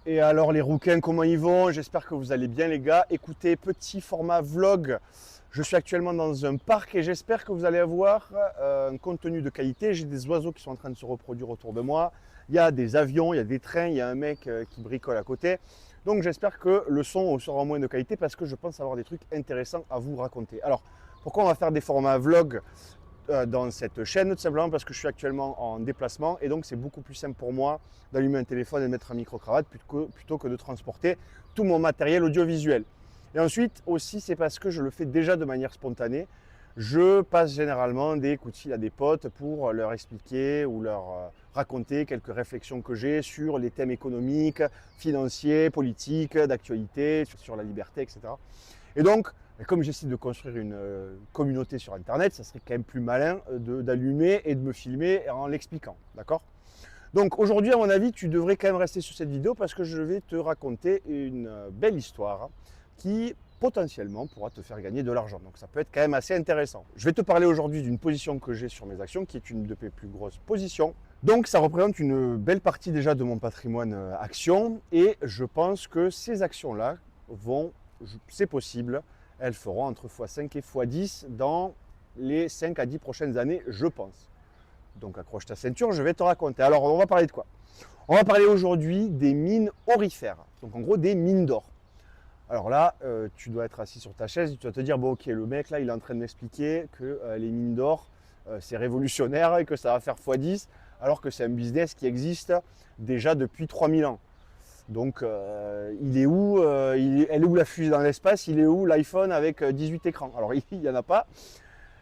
Et alors les rouquins, comment ils vont? J'espère que vous allez bien les gars. Écoutez, petit format vlog. Je suis actuellement dans un parc et j'espère que vous allez avoir un contenu de qualité. J'ai des oiseaux qui sont en train de se reproduire autour de moi. Il y a des avions, il y a des trains, il y a un mec qui bricole à côté. Donc j'espère que le son sera moins de qualité parce que je pense avoir des trucs intéressants à vous raconter. Alors, pourquoi on va faire des formats vlog dans cette chaîne? Tout simplement parce que je suis actuellement en déplacement et donc c'est beaucoup plus simple pour moi d'allumer un téléphone et de mettre un micro-cravate plutôt que de transporter tout mon matériel audiovisuel. Et ensuite aussi c'est parce que je le fais déjà de manière spontanée. Je passe généralement des coups de fil à des potes pour leur expliquer ou leur raconter quelques réflexions que j'ai sur les thèmes économiques, financiers, politiques, d'actualité, sur la liberté, etc. Et donc, comme j'essaie de construire une communauté sur Internet, ça serait quand même plus malin d'allumer et de me filmer en l'expliquant, d'accord? Donc aujourd'hui, à mon avis, tu devrais quand même rester sur cette vidéo parce que je vais te raconter une belle histoire qui potentiellement pourra te faire gagner de l'argent. Donc ça peut être quand même assez intéressant. Je vais te parler aujourd'hui d'une position que j'ai sur mes actions qui est une de mes plus grosses positions. Donc ça représente une belle partie déjà de mon patrimoine action et je pense que ces actions-là c'est possible, elles feront entre x5 et x10 dans les 5 à 10 prochaines années, je pense. Donc accroche ta ceinture, je vais te raconter. Alors on va parler de quoi? On va parler aujourd'hui des mines aurifères, donc en gros des mines d'or. Alors là, tu dois être assis sur ta chaise et tu vas te dire, bon ok, le mec là, il est en train de m'expliquer que les mines d'or, c'est révolutionnaire et que ça va faire x10, alors que c'est un business qui existe déjà depuis 3000 ans. Donc, il est où elle est où la fusée dans l'espace? Il est où l'iPhone avec 18 écrans? Alors, il n'y en a pas.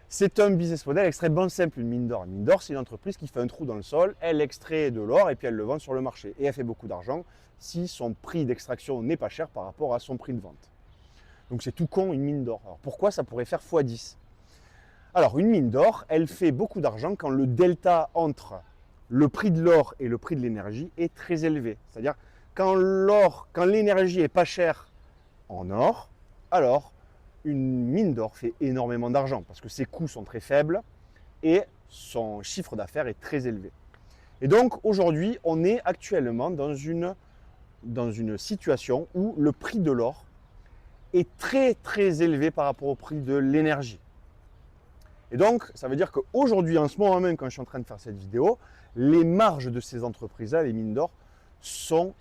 C'est un business model extrêmement simple, une mine d'or. Une mine d'or, c'est une entreprise qui fait un trou dans le sol, elle extrait de l'or et puis elle le vend sur le marché. Et elle fait beaucoup d'argent si son prix d'extraction n'est pas cher par rapport à son prix de vente. Donc, c'est tout con, une mine d'or. Alors, pourquoi ça pourrait faire x10? Alors, une mine d'or, elle fait beaucoup d'argent quand le delta entre le prix de l'or et le prix de l'énergie est très élevé. C'est-à-dire, quand l'énergie est pas chère en or, alors une mine d'or fait énormément d'argent parce que ses coûts sont très faibles et son chiffre d'affaires est très élevé. Et donc aujourd'hui, on est actuellement dans une situation où le prix de l'or est très très élevé par rapport au prix de l'énergie. Et donc, ça veut dire qu'aujourd'hui, en ce moment même, quand je suis en train de faire cette vidéo, les marges de ces entreprises-là, les mines d'or, sont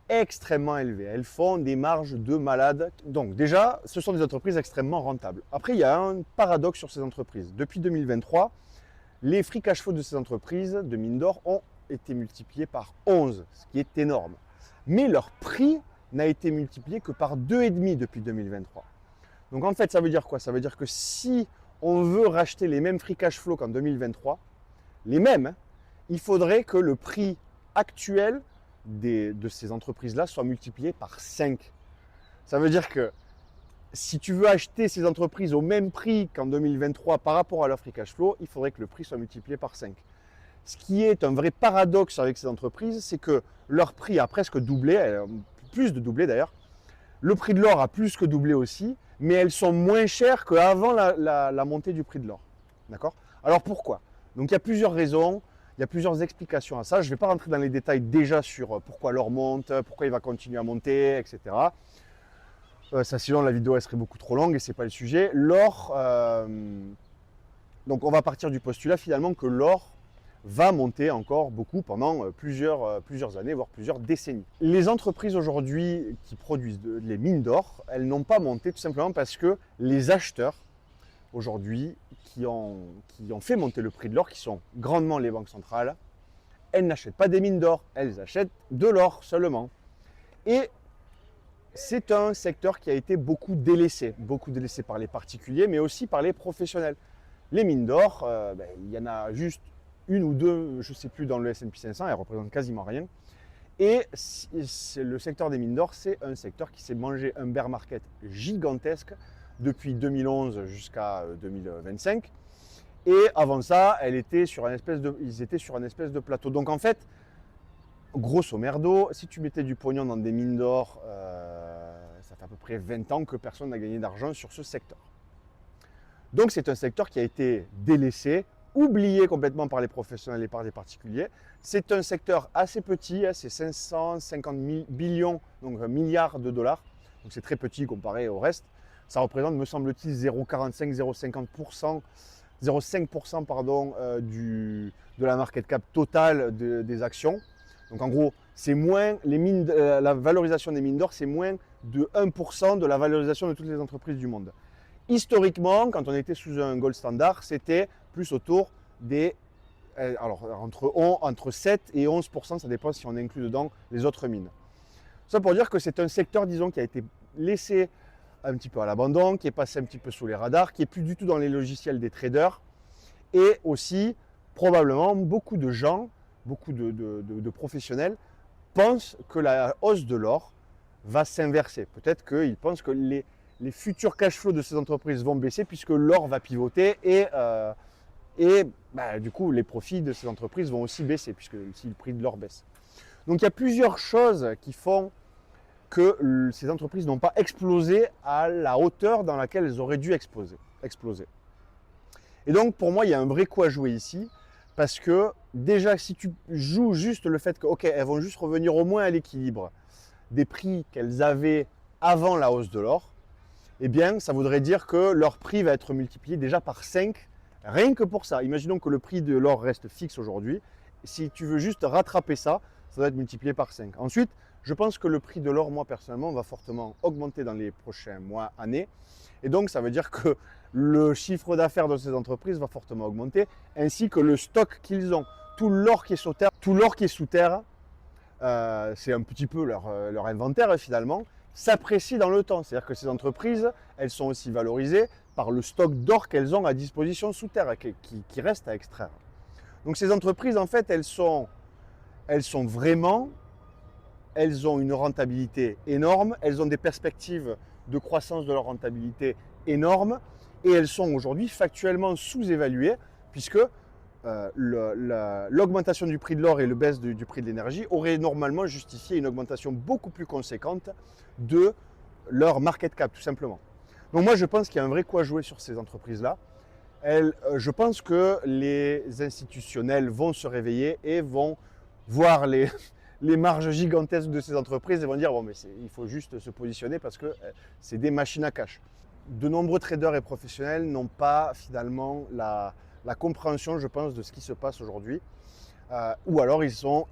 extrêmement élevées. Elles font des marges de malades. Donc déjà, ce sont des entreprises extrêmement rentables. Après, il y a un paradoxe sur ces entreprises. Depuis 2023, les free cash flow de ces entreprises de mines d'or ont été multipliés par 11, ce qui est énorme. Mais leur prix n'a été multiplié que par 2,5 depuis 2023. Donc en fait, ça veut dire quoi? Ça veut dire que si on veut racheter les mêmes free cash flow qu'en 2023, les mêmes, il faudrait que le prix actuel de ces entreprises-là soit multiplié par 5. Ça veut dire que si tu veux acheter ces entreprises au même prix qu'en 2023 par rapport à leur free cash flow, il faudrait que le prix soit multiplié par 5. Ce qui est un vrai paradoxe avec ces entreprises, c'est que leur prix a presque doublé, plus de doublé d'ailleurs. Le prix de l'or a plus que doublé aussi, mais elles sont moins chères qu'avant la montée du prix de l'or. D'accord? Alors pourquoi? Donc il y a plusieurs raisons, il y a plusieurs explications à ça. Je ne vais pas rentrer dans les détails déjà sur pourquoi l'or monte, pourquoi il va continuer à monter, etc. Ça, sinon la vidéo elle serait beaucoup trop longue et ce n'est pas le sujet. L'or, donc on va partir du postulat finalement que l'or va monter encore beaucoup pendant plusieurs années, voire plusieurs décennies. Les entreprises aujourd'hui qui produisent les mines d'or, elles n'ont pas monté tout simplement parce que les acheteurs aujourd'hui qui ont fait monter le prix de l'or, qui sont grandement les banques centrales, elles n'achètent pas des mines d'or, elles achètent de l'or seulement. Et c'est un secteur qui a été beaucoup délaissé par les particuliers, mais aussi par les professionnels. Les mines d'or, il y en a juste une ou deux, je ne sais plus, dans le S&P 500, elles représentent quasiment rien. Et le secteur des mines d'or, c'est un secteur qui s'est mangé un bear market gigantesque depuis 2011 jusqu'à 2025. Et avant ça, ils étaient sur un espèce de plateau. Donc en fait, grosso merdo, si tu mettais du pognon dans des mines d'or, ça fait à peu près 20 ans que personne n'a gagné d'argent sur ce secteur. Donc c'est un secteur qui a été délaissé oublié complètement par les professionnels et par les particuliers. C'est un secteur assez petit, hein, c'est 550 billions, donc milliards de dollars. Donc c'est très petit comparé au reste. Ça représente, me semble-t-il, 0,45-0,50%, 0,5% pardon, de la market cap totale des actions. Donc en gros, c'est moins la valorisation des mines d'or, c'est moins de 1% de la valorisation de toutes les entreprises du monde. Historiquement, quand on était sous un gold standard, c'était plus autour des entre 7 et 11%, ça dépend si on inclut dedans les autres mines. Ça pour dire que c'est un secteur, disons, qui a été laissé un petit peu à l'abandon, qui est passé un petit peu sous les radars, qui n'est plus du tout dans les logiciels des traders. Et aussi, probablement, beaucoup de gens, beaucoup de professionnels pensent que la hausse de l'or va s'inverser. Peut-être qu'ils pensent que les futurs cash flows de ces entreprises vont baisser puisque l'or va pivoter et du coup, les profits de ces entreprises vont aussi baisser puisque si le prix de l'or baisse. Donc il y a plusieurs choses qui font que ces entreprises n'ont pas explosé à la hauteur dans laquelle elles auraient dû exploser. Et donc pour moi, il y a un vrai coup à jouer ici parce que déjà, si tu joues juste le fait que, ok, elles vont juste revenir au moins à l'équilibre des prix qu'elles avaient avant la hausse de l'or, eh bien, ça voudrait dire que leur prix va être multiplié déjà par 5, rien que pour ça. Imaginons que le prix de l'or reste fixe aujourd'hui. Si tu veux juste rattraper ça, ça va être multiplié par 5. Ensuite, je pense que le prix de l'or, moi personnellement, va fortement augmenter dans les prochains mois, années. Et donc, ça veut dire que le chiffre d'affaires de ces entreprises va fortement augmenter, ainsi que le stock qu'ils ont. Tout l'or qui est sous terre, c'est un petit peu leur inventaire finalement, s'apprécie dans le temps. C'est-à-dire que ces entreprises, elles sont aussi valorisées par le stock d'or qu'elles ont à disposition sous terre, qui reste à extraire. Donc ces entreprises, en fait, elles ont une rentabilité énorme, elles ont des perspectives de croissance de leur rentabilité énormes et elles sont aujourd'hui factuellement sous-évaluées puisque l'augmentation du prix de l'or et le baisse du prix de l'énergie auraient normalement justifié une augmentation beaucoup plus conséquente de leur market cap tout simplement. Donc moi je pense qu'il y a un vrai coup à jouer sur ces entreprises-là. Je pense que les institutionnels vont se réveiller et vont voir les marges gigantesques de ces entreprises et vont dire bon mais il faut juste se positionner parce que c'est des machines à cash. De nombreux traders et professionnels n'ont pas finalement la compréhension, je pense, de ce qui se passe aujourd'hui. Ou alors ils sont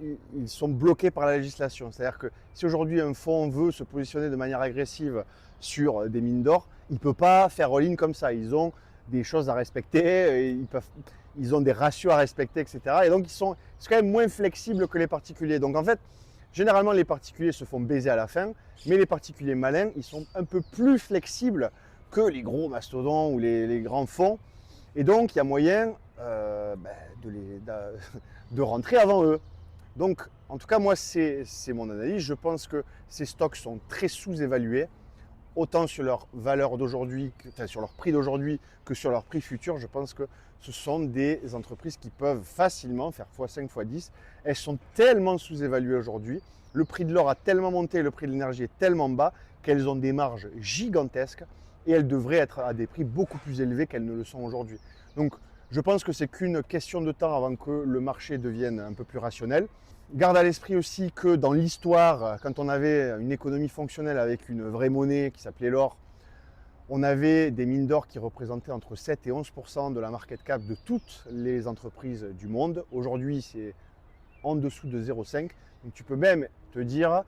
bloqués par la législation. C'est-à-dire que si aujourd'hui un fonds veut se positionner de manière agressive sur des mines d'or, il ne peut pas faire all-in comme ça. Ils ont des choses à respecter, ils ont des ratios à respecter, etc. Et donc c'est quand même moins flexible que les particuliers. Donc en fait, généralement les particuliers se font baiser à la fin, mais les particuliers malins, ils sont un peu plus flexibles que les gros mastodons ou les grands fonds. Et donc il y a moyen de rentrer avant eux. Donc en tout cas moi c'est mon analyse. Je pense que ces stocks sont très sous-évalués, autant sur leur valeur d'aujourd'hui, sur leur prix d'aujourd'hui que sur leur prix futur. Je pense que ce sont des entreprises qui peuvent facilement faire x5, x10. Elles sont tellement sous-évaluées aujourd'hui. Le prix de l'or a tellement monté, le prix de l'énergie est tellement bas qu'elles ont des marges gigantesques et elles devraient être à des prix beaucoup plus élevés qu'elles ne le sont aujourd'hui. Donc je pense que c'est qu'une question de temps avant que le marché devienne un peu plus rationnel. Garde à l'esprit aussi que dans l'histoire, quand on avait une économie fonctionnelle avec une vraie monnaie qui s'appelait l'or, on avait des mines d'or qui représentaient entre 7 et 11% de la market cap de toutes les entreprises du monde. Aujourd'hui, c'est en dessous de 0,5. Donc tu peux même te dire,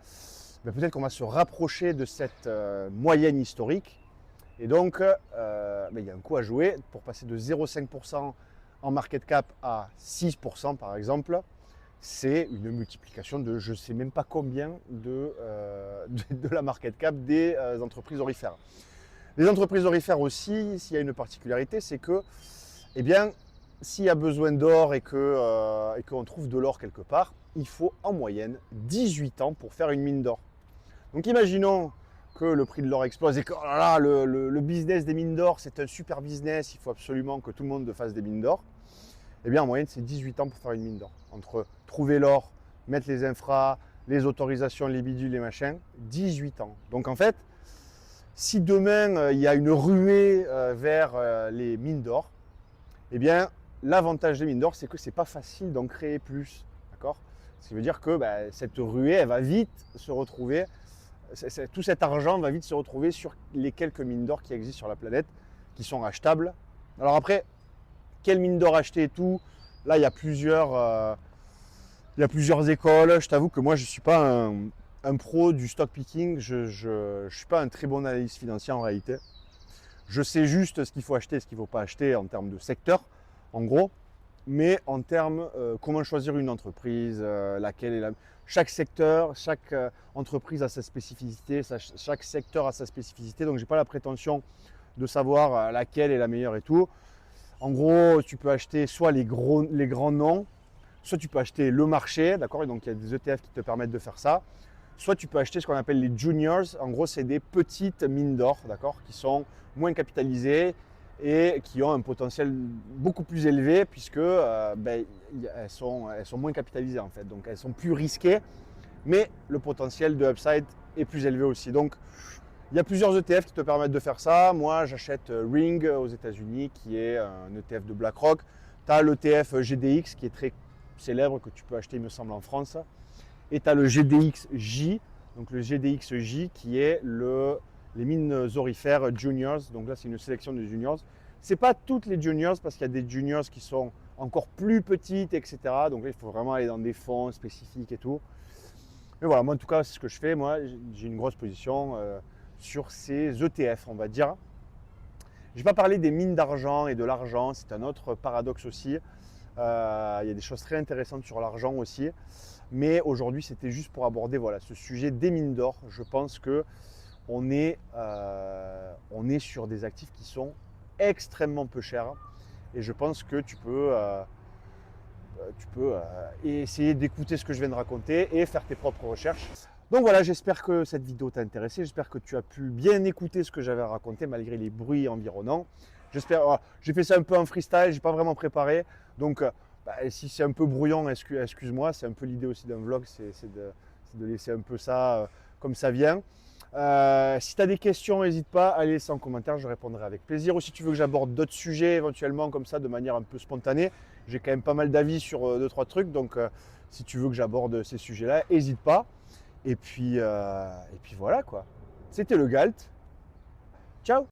peut-être qu'on va se rapprocher de cette moyenne historique. Et donc, il y a un coup à jouer pour passer de 0,5% en market cap à 6% par exemple. C'est une multiplication de je ne sais même pas combien de la market cap des entreprises aurifères. Les entreprises aurifères aussi, s'il y a une particularité, c'est que, s'il y a besoin d'or et qu'on trouve de l'or quelque part, il faut en moyenne 18 ans pour faire une mine d'or. Donc imaginons que le prix de l'or explose et que oh là là, le business des mines d'or, c'est un super business, il faut absolument que tout le monde fasse des mines d'or. En moyenne, c'est 18 ans pour faire une mine d'or. Entre trouver l'or, mettre les infras, les autorisations, les bidules, les machins, 18 ans. Donc en fait, si demain, il y a une ruée vers les mines d'or, l'avantage des mines d'or, c'est que c'est pas facile d'en créer plus. D'accord? Ce qui veut dire que cette ruée, elle va vite se retrouver, tout cet argent va vite se retrouver sur les quelques mines d'or qui existent sur la planète, qui sont achetables. Alors après, quelle mine d'or acheter et tout, là il y a plusieurs écoles. Je t'avoue que moi je ne suis pas un pro du stock picking, je ne suis pas un très bon analyste financier en réalité. Je sais juste ce qu'il faut acheter et ce qu'il ne faut pas acheter en termes de secteur, en gros. Mais en termes comment choisir une entreprise, laquelle est la... Chaque secteur, chaque entreprise a sa spécificité, chaque secteur a sa spécificité. Donc je n'ai pas la prétention de savoir laquelle est la meilleure et tout. En gros, tu peux acheter soit les grands noms, soit tu peux acheter le marché, d'accord? Donc il y a des ETF qui te permettent de faire ça. Soit tu peux acheter ce qu'on appelle les juniors. En gros, c'est des petites mines d'or, d'accord, qui sont moins capitalisées et qui ont un potentiel beaucoup plus élevé puisque elles sont moins capitalisées en fait. Donc elles sont plus risquées, mais le potentiel de upside est plus élevé aussi. Donc il y a plusieurs ETF qui te permettent de faire ça. Moi, j'achète Ring aux États-Unis, qui est un ETF de BlackRock. Tu as l'ETF GDX qui est très célèbre, que tu peux acheter, il me semble, en France. Et tu as le GDXJ, donc le GDXJ qui est les mines aurifères juniors. Donc là, c'est une sélection de juniors. Ce n'est pas toutes les juniors parce qu'il y a des juniors qui sont encore plus petites, etc. Donc là, il faut vraiment aller dans des fonds spécifiques et tout. Mais voilà, moi en tout cas, c'est ce que je fais. Moi, j'ai une grosse position sur ces ETF, on va dire. Je ne vais pas parler des mines d'argent et de l'argent, c'est un autre paradoxe aussi. Il y a des choses très intéressantes sur l'argent aussi. Mais aujourd'hui, c'était juste pour aborder ce sujet des mines d'or. Je pense qu'on est sur des actifs qui sont extrêmement peu chers. Et je pense que tu peux essayer d'écouter ce que je viens de raconter et faire tes propres recherches. Donc voilà, j'espère que cette vidéo t'a intéressé. J'espère que tu as pu bien écouter ce que j'avais raconté malgré les bruits environnants. J'ai fait ça un peu en freestyle, je n'ai pas vraiment préparé. Donc si c'est un peu brouillon, excuse-moi. C'est un peu l'idée aussi d'un vlog, c'est de laisser un peu ça comme ça vient. Si tu as des questions, n'hésite pas à les laisser en commentaire, je répondrai avec plaisir. Ou si tu veux que j'aborde d'autres sujets éventuellement comme ça de manière un peu spontanée, j'ai quand même pas mal d'avis sur 2-3 trucs. Donc si tu veux que j'aborde ces sujets-là, n'hésite pas. Et puis voilà quoi. C'était le Galt. Ciao!